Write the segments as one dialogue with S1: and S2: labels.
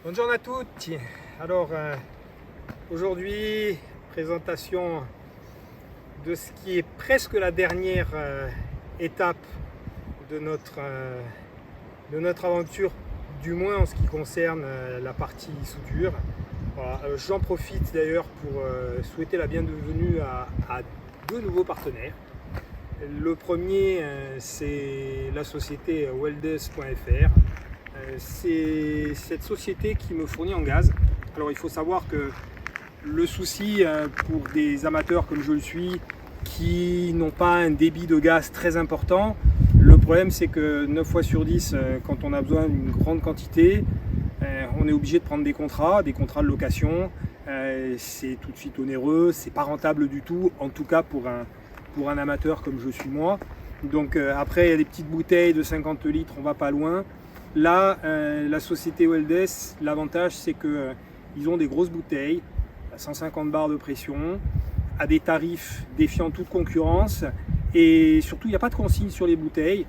S1: Buongiorno a tutti. Alors aujourd'hui, présentation de ce qui est presque la dernière étape de notre aventure, du moins en ce qui concerne la partie soudure. Voilà. J'en profite d'ailleurs pour souhaiter la bienvenue à deux nouveaux partenaires. Le premier, c'est la société weldes.fr. C'est cette société qui me fournit en gaz. Alors il faut savoir que le souci pour des amateurs comme je le suis, qui n'ont pas un débit de gaz très important, le problème c'est que 9 fois sur 10, quand on a besoin d'une grande quantité, on est obligé de prendre des contrats de location. C'est tout de suite onéreux, c'est pas rentable du tout, en tout cas pour un amateur comme je suis moi. Donc après il y a des petites bouteilles de 50 litres, on va pas loin. Là, la société Weldes, l'avantage c'est qu'ils ont des grosses bouteilles à 150 bars de pression, à des tarifs défiant toute concurrence, et surtout il n'y a pas de consigne sur les bouteilles.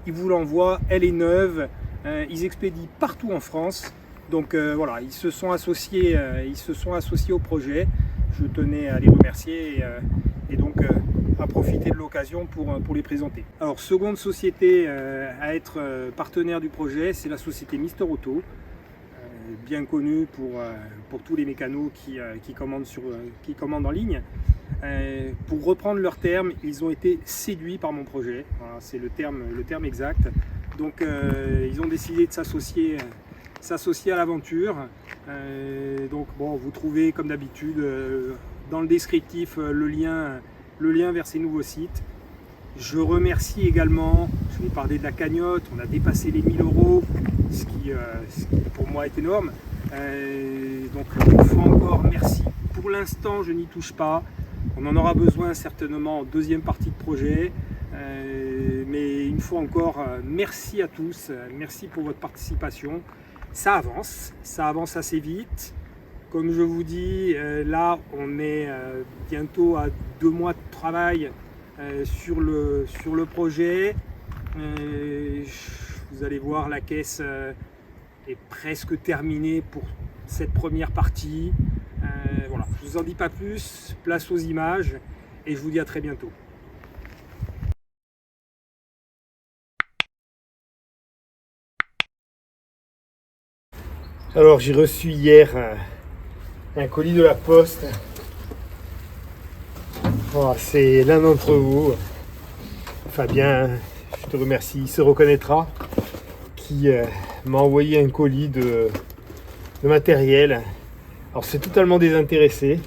S1: Ils vous l'envoient, elle est neuve, ils expédient partout en France. Donc voilà, ils se sont associés au projet. Je tenais à les remercier et donc à profiter de l'occasion pour les présenter. Alors, seconde société à être partenaire du projet, c'est la société Mister Auto, bien connue pour tous les mécanos qui commandent en ligne. Pour reprendre leurs termes, ils ont été séduits par mon projet, voilà, c'est le terme exact. Donc ils ont décidé de s'associer à l'aventure. Donc bon, vous trouvez comme d'habitude dans le descriptif le lien vers ces nouveaux sites. Je remercie également, je vais parler de la cagnotte, on a dépassé les 1000 €, ce qui pour moi est énorme. Donc une fois encore, merci. Pour l'instant, je n'y touche pas. On en aura besoin certainement en deuxième partie de projet. Mais une fois encore, merci à tous, merci pour votre participation. Ça avance assez vite. Comme je vous dis, là on est bientôt à 2 mois de travail sur le projet. Vous allez voir, la caisse est presque terminée pour cette première partie. Voilà, je ne vous en dis pas plus, place aux images et je vous dis à très bientôt. Alors j'ai reçu hier un colis de la poste. Oh, c'est l'un d'entre vous, Fabien, je te remercie, il se reconnaîtra, qui m'a envoyé un colis de matériel. Alors c'est totalement désintéressé,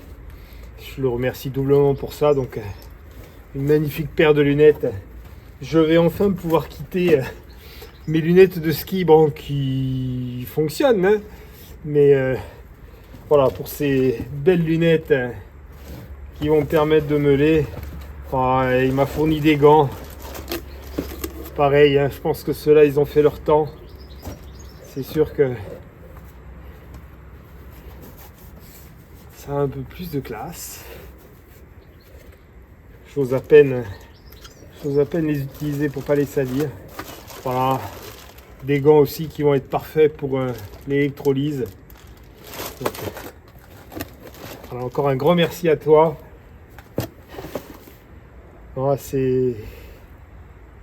S1: je le remercie doublement pour ça. Donc une magnifique paire de lunettes. Je vais enfin pouvoir quitter mes lunettes de ski, bon, qui fonctionnent, hein, mais voilà, pour ces belles lunettes qui vont me permettre de meuler. Il m'a fourni des gants. Pareil, hein, je pense que ceux-là, ils ont fait leur temps. C'est sûr que ça a un peu plus de classe. J'ose à peine les utiliser pour pas les salir. Voilà, des gants aussi qui vont être parfaits pour l'électrolyse. Donc, voilà, encore un grand merci à toi. Voilà, c'est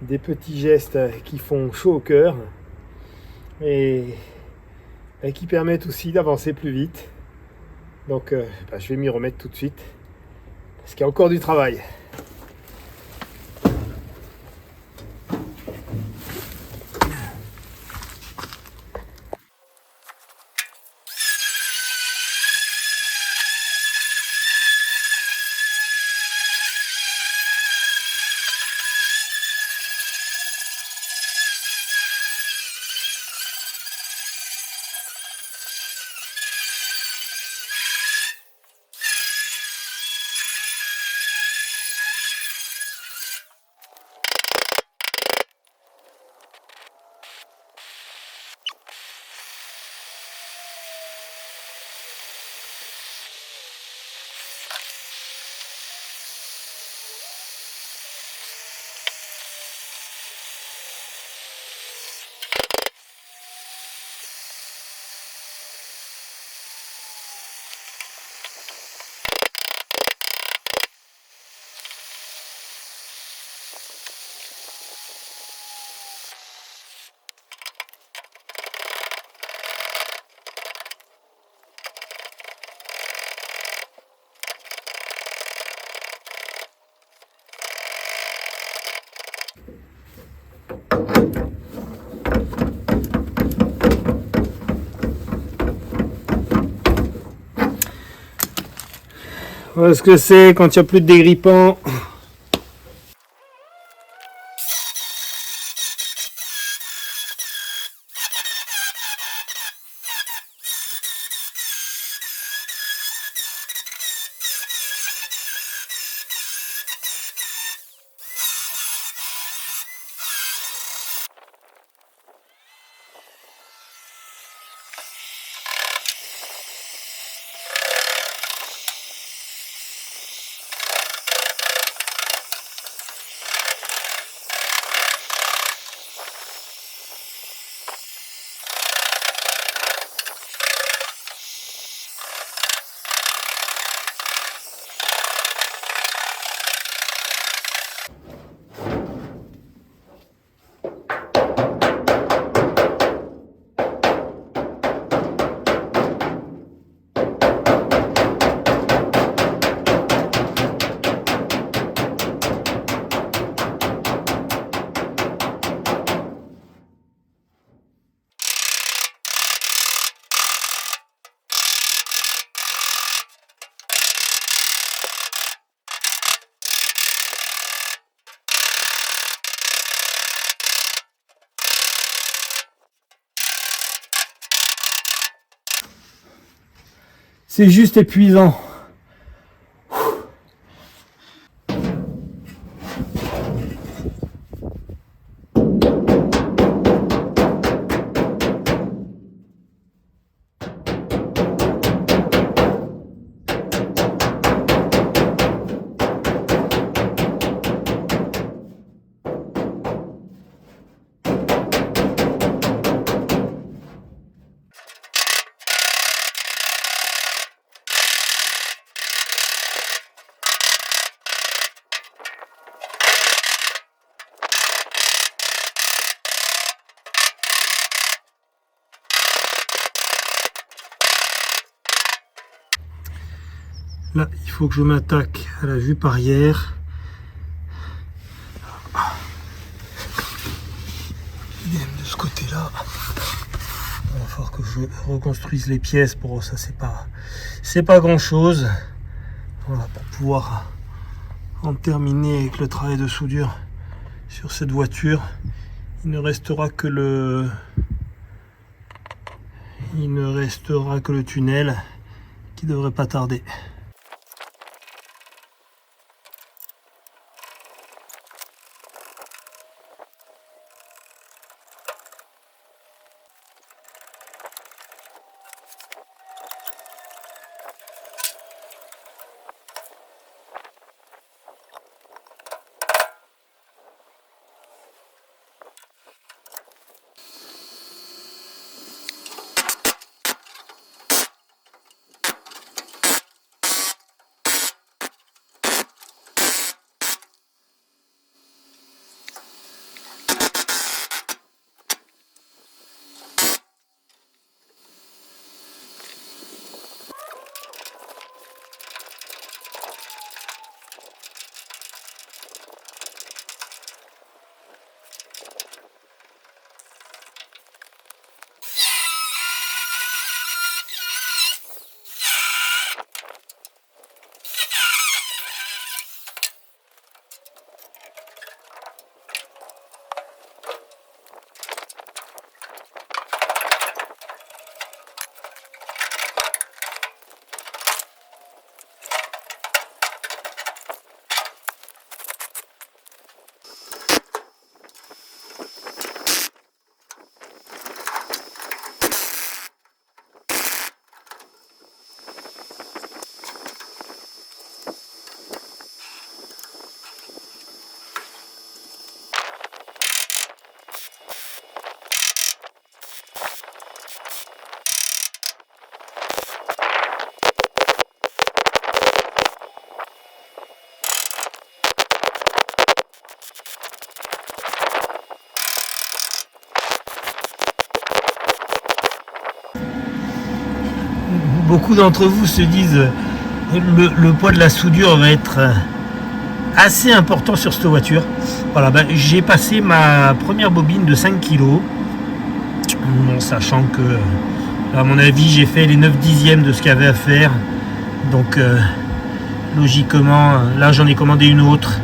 S1: des petits gestes qui font chaud au cœur et qui permettent aussi d'avancer plus vite. Donc je vais m'y remettre tout de suite parce qu'il y a encore du travail. Voilà ce que c'est quand il n'y a plus de dégrippant. C'est juste épuisant. Là, il faut que je m'attaque à la vue parière. Idem de ce côté-là. Il va falloir que je reconstruise les pièces. Pour ça, c'est pas grand-chose. Voilà, pour pouvoir en terminer avec le travail de soudure sur cette voiture. Il ne restera que le tunnel qui devrait pas tarder. Beaucoup d'entre vous se disent le poids de la soudure va être
S2: assez important sur cette voiture. Voilà, j'ai passé ma première bobine de 5 kg, bon, sachant que à mon avis j'ai fait les 9 dixièmes de ce qu'il y avait à faire, donc logiquement là j'en ai commandé une autre.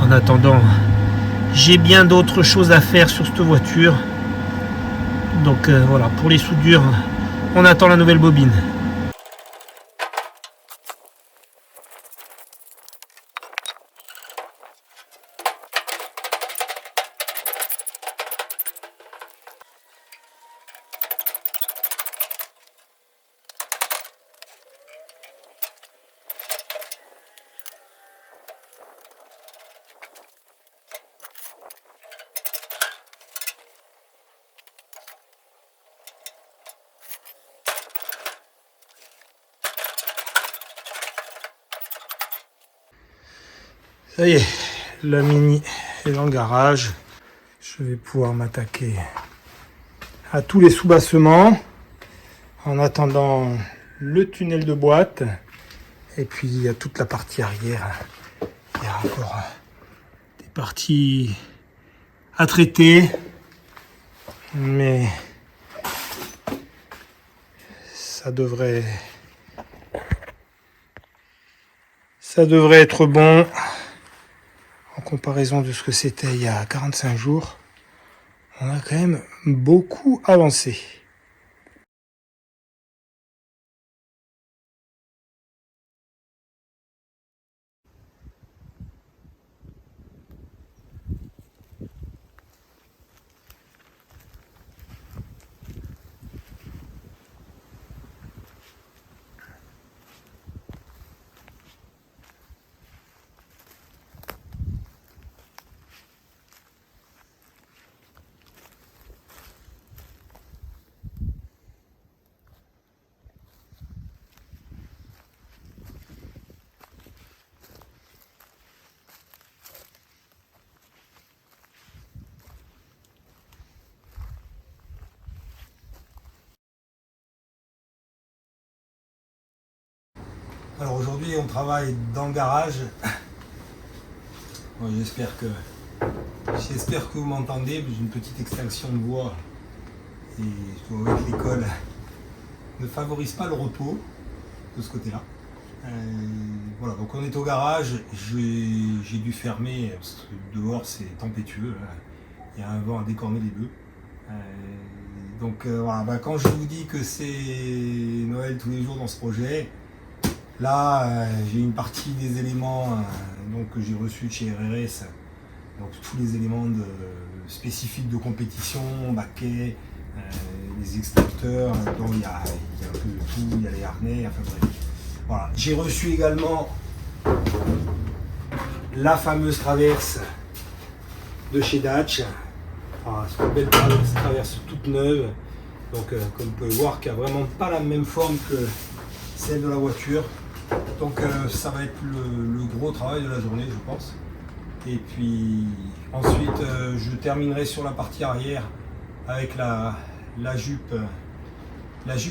S2: En attendant, j'ai bien d'autres choses à faire sur cette voiture, donc voilà, pour les soudures on attend la nouvelle bobine. Ça y est, la Mini est dans le garage. Je vais pouvoir m'attaquer à tous les sous-bassements en attendant le tunnel de boîte. Et puis il y a toute la partie arrière. Il y a encore des parties à traiter. Mais ça devrait être bon. En comparaison de ce que c'était il y a 45 jours, on a quand même beaucoup avancé. Alors aujourd'hui on travaille dans le garage. Bon, j'espère que vous m'entendez. J'ai une petite extinction de voix et je dois avouer que l'école ne favorise pas le repos de ce côté-là. Voilà, donc on est au garage. J'ai dû fermer parce que dehors c'est tempétueux. Il y a un vent à décorner les deux. Donc voilà, quand je vous dis que c'est Noël tous les jours dans ce projet, là j'ai une partie des éléments que j'ai reçus de chez RRS, donc tous les éléments spécifiques de compétition, baquets, les extracteurs, donc il y a un peu de tout, il y a les harnais, enfin bref. Voilà. J'ai reçu également la fameuse traverse de chez Datch. C'est une belle traverse toute neuve, donc comme vous pouvez voir, qui n'a vraiment pas la même forme que celle de la voiture. Donc ça va être le gros travail de la journée, je pense. Et puis ensuite je terminerai sur la partie arrière avec la jupe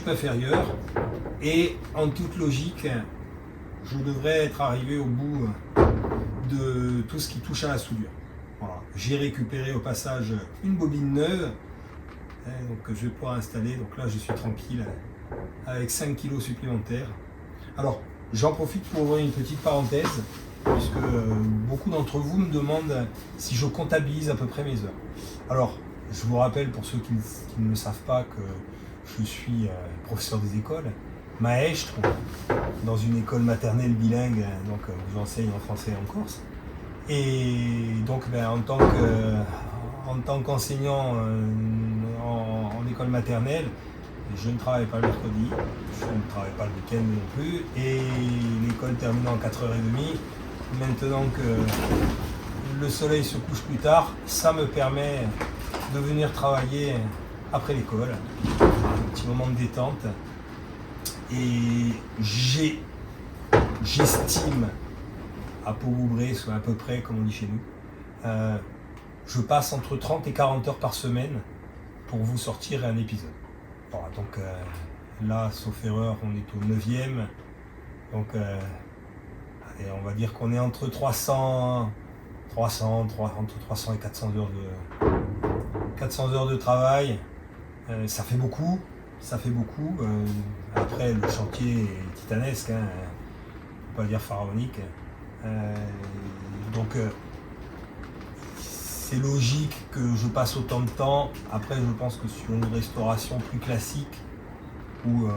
S2: inférieure. Et en toute logique, je devrais être arrivé au bout de tout ce qui touche à la soudure. Voilà. J'ai récupéré au passage une bobine neuve, donc que je vais pouvoir installer. Donc là je suis tranquille avec 5 kg supplémentaires. Alors j'en profite pour ouvrir une petite parenthèse, puisque beaucoup d'entre vous me demandent si je comptabilise à peu près mes heures. Alors je vous rappelle, pour ceux qui ne le savent pas, que je suis professeur des écoles, maître dans une école maternelle bilingue, donc où j'enseigne en français et en corse. Et donc en tant qu'enseignant en école maternelle, je ne travaille pas le mercredi, je ne travaille pas le week-end non plus, et l'école termine en 4h30. Maintenant que le soleil se couche plus tard, ça me permet de venir travailler après l'école, un petit moment de détente. Et j'estime, à Pau-Bourbré, soit à peu près comme on dit chez nous, je passe entre 30 et 40 heures par semaine pour vous sortir un épisode. Voilà, donc là, sauf erreur, on est au 9e. Donc et on va dire qu'on est entre 300 et 400 heures de travail. Ça fait beaucoup. Après, le chantier est titanesque, hein, on peut pas dire pharaonique. Donc, c'est logique que je passe autant de temps. Après, je pense que sur une restauration plus classique, où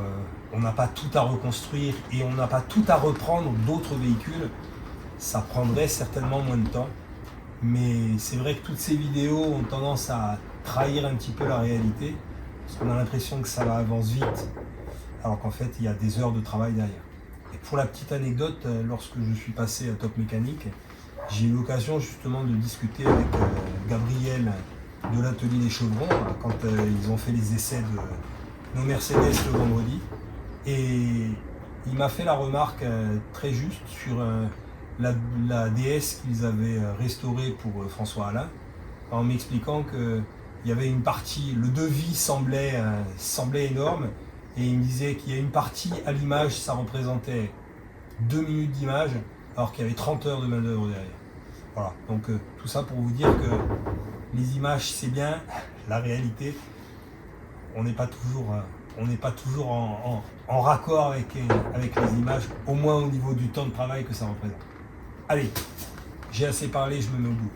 S2: on n'a pas tout à reconstruire et on n'a pas tout à reprendre d'autres véhicules, ça prendrait certainement moins de temps. Mais c'est vrai que toutes ces vidéos ont tendance à trahir un petit peu la réalité, parce qu'on a l'impression que ça avance vite, alors qu'en fait il y a des heures de travail derrière. Et pour la petite anecdote, lorsque je suis passé à Top Mécanique, j'ai eu l'occasion justement de discuter avec Gabriel de l'atelier des Chevrons, quand ils ont fait les essais de nos Mercedes le vendredi. Et il m'a fait la remarque très juste sur la DS qu'ils avaient restaurée pour François Alain, en m'expliquant qu'il y avait une partie, le devis semblait énorme, et il me disait qu'il y a une partie à l'image, ça représentait 2 minutes d'image, alors qu'il y avait 30 heures de main d'œuvre derrière. Voilà, donc tout ça pour vous dire que les images c'est bien, la réalité, on n'est pas toujours en raccord avec les images, au moins au niveau du temps de travail que ça représente. Allez, j'ai assez parlé, je me mets au bout.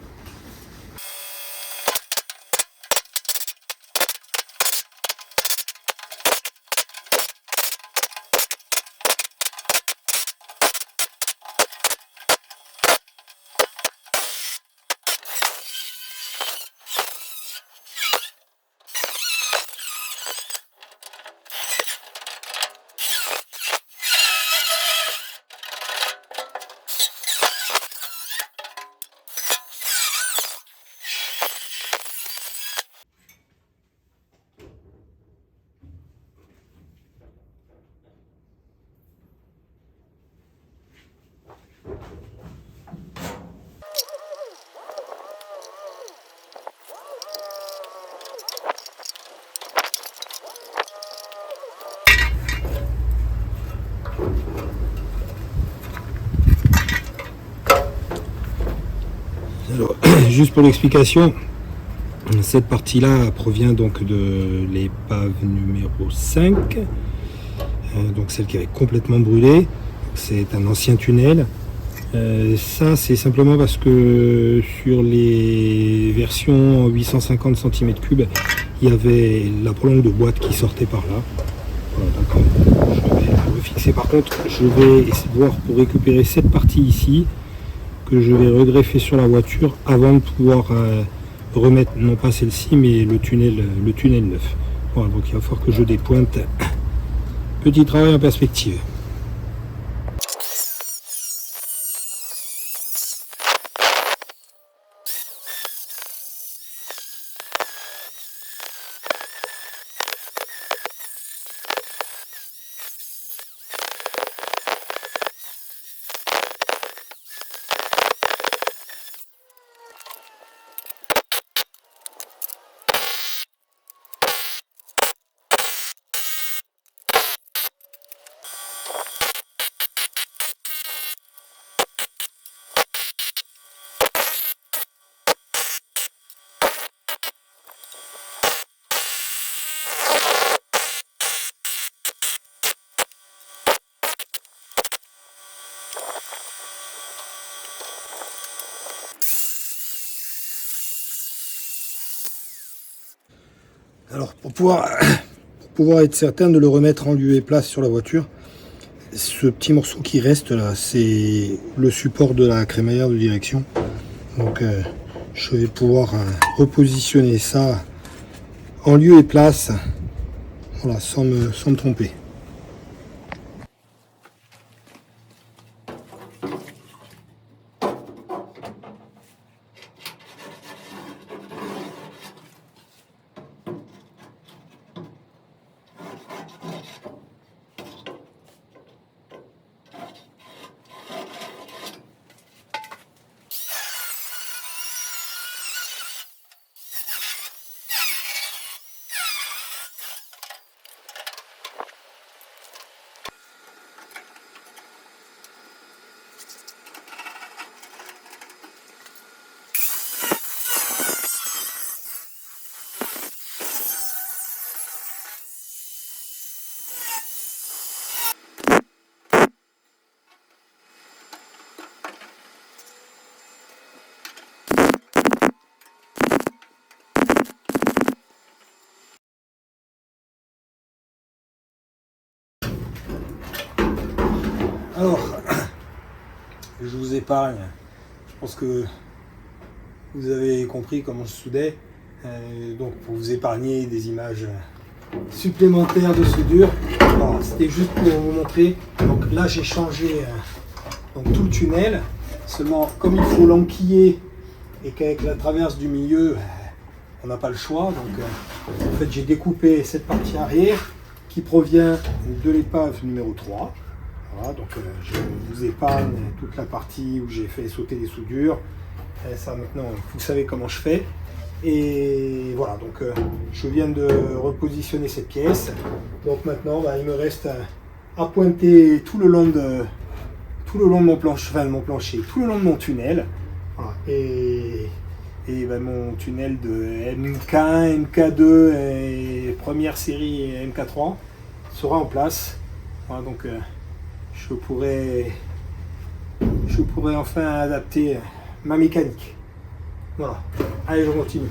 S2: Alors, juste pour l'explication, cette partie-là provient donc de l'épave numéro 5, donc celle qui avait complètement brûlé. C'est un ancien tunnel. Ça, c'est simplement parce que sur les versions 850 cm3, il y avait la prolonge de boîte qui sortait par là. Voilà, donc, je vais refixer. Par contre, je vais essayer de voir pour récupérer cette partie ici, que je vais regreffer sur la voiture avant de pouvoir remettre, non pas celle-ci, mais le tunnel neuf. Voilà, donc il va falloir que je dépointe. Petit travail en perspective. Alors pour pouvoir être certain de le remettre en lieu et place sur la voiture, ce petit morceau qui reste là, c'est le support de la crémaillère de direction. Donc je vais pouvoir repositionner ça en lieu et place, voilà, sans me tromper. Alors, je vous épargne. Je pense que vous avez compris comment je soudais. Donc pour vous épargner des images supplémentaires de soudure. C'était juste pour vous montrer. Donc là j'ai changé donc, tout le tunnel. Seulement comme il faut l'enquiller et qu'avec la traverse du milieu, on n'a pas le choix. Donc en fait j'ai découpé cette partie arrière qui provient de l'épave numéro 3. Voilà, donc je vous épargne toute la partie où j'ai fait sauter les soudures. Et ça maintenant, vous savez comment je fais. Et voilà, donc je viens de repositionner cette pièce. Donc maintenant, il me reste à pointer tout le long de mon plancher, tout le long de mon tunnel. Voilà, et mon tunnel de MK1, MK2 et première série MK3 sera en place. Voilà, donc je pourrais enfin adapter ma mécanique. Voilà. Allez, je continue.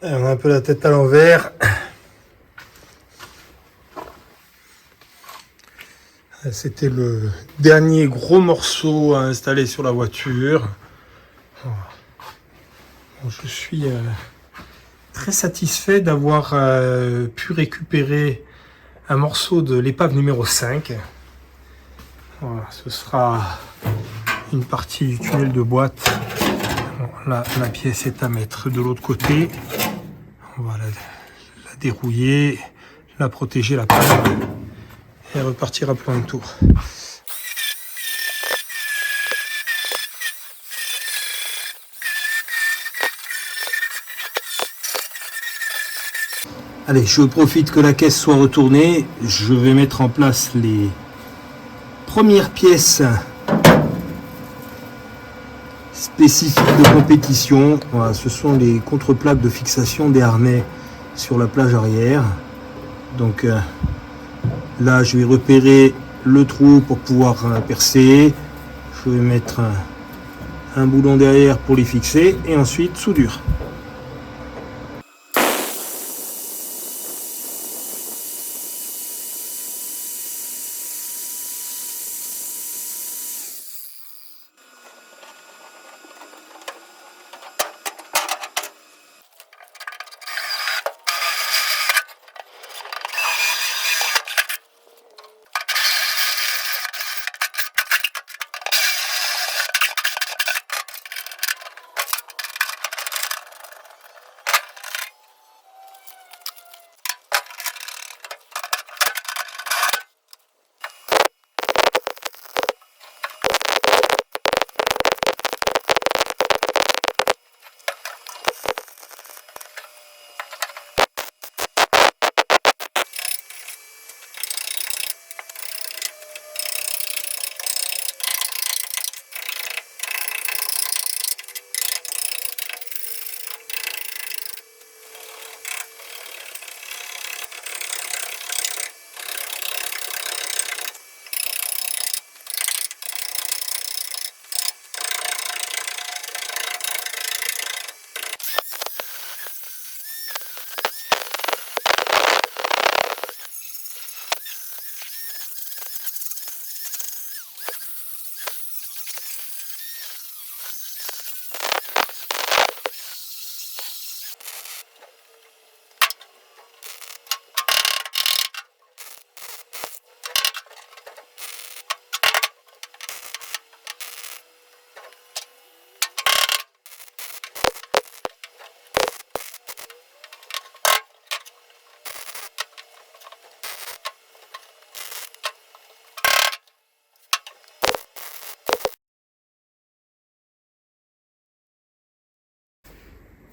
S2: On a un peu la tête à l'envers. C'était le dernier gros morceau à installer sur la voiture. Bon, je suis très satisfait d'avoir pu récupérer un morceau de l'épave numéro 5. Voilà, ce sera une partie du tunnel de boîte. Bon, là, la pièce est à mettre de l'autre côté. On va la dérouiller, la protéger la panne et repartir à plein tour. Allez, je profite que la caisse soit retournée. Je vais mettre en place les premières pièces spécifiques de compétition. Voilà, ce sont les contreplaques de fixation des harnais sur la plage arrière. Donc là, je vais repérer le trou pour pouvoir percer. Je vais mettre un boulon derrière pour les fixer et ensuite soudure.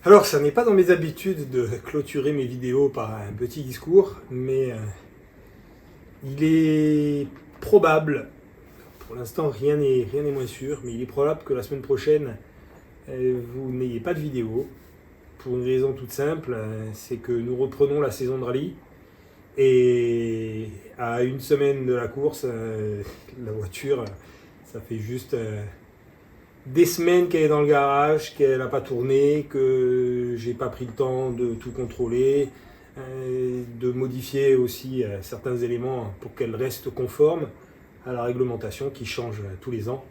S2: Alors, ça n'est pas dans mes habitudes de clôturer mes vidéos par un petit discours, mais il est probable, pour l'instant rien n'est moins sûr, mais il est probable que la semaine prochaine, vous n'ayez pas de vidéo, pour une raison toute simple, c'est que nous reprenons la saison de rallye, et à une semaine de la course, la voiture, ça fait juste des semaines qu'elle est dans le garage, qu'elle n'a pas tourné, que j'ai pas pris le temps de tout contrôler, de modifier aussi certains éléments pour qu'elle reste conforme à la réglementation qui change tous les ans.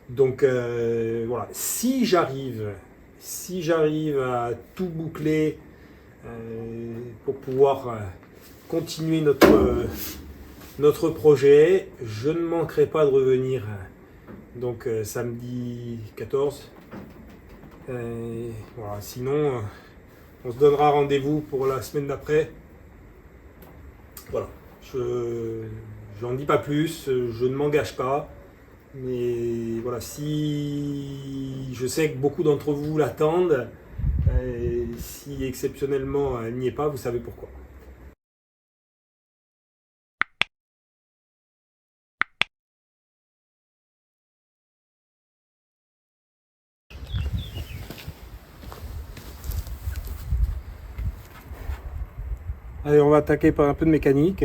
S2: Donc voilà, si j'arrive à tout boucler pour pouvoir continuer notre projet, je ne manquerai pas de revenir. Donc samedi 14. Voilà. Sinon, on se donnera rendez-vous pour la semaine d'après. Voilà. Je n'en dis pas plus, je ne m'engage pas. Mais voilà, si je sais que beaucoup d'entre vous l'attendent, si exceptionnellement elle n'y est pas, vous savez pourquoi. Allez, on va attaquer par un peu de mécanique.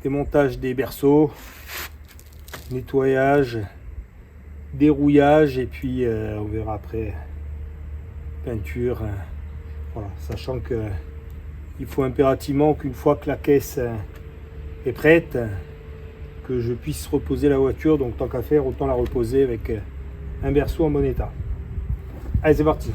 S2: Démontage des berceaux, nettoyage, dérouillage et puis on verra après peinture. Voilà, sachant que il faut impérativement qu'une fois que la caisse est prête, que je puisse reposer la voiture. Donc tant qu'à faire, autant la reposer avec un berceau en bon état. Allez, c'est parti.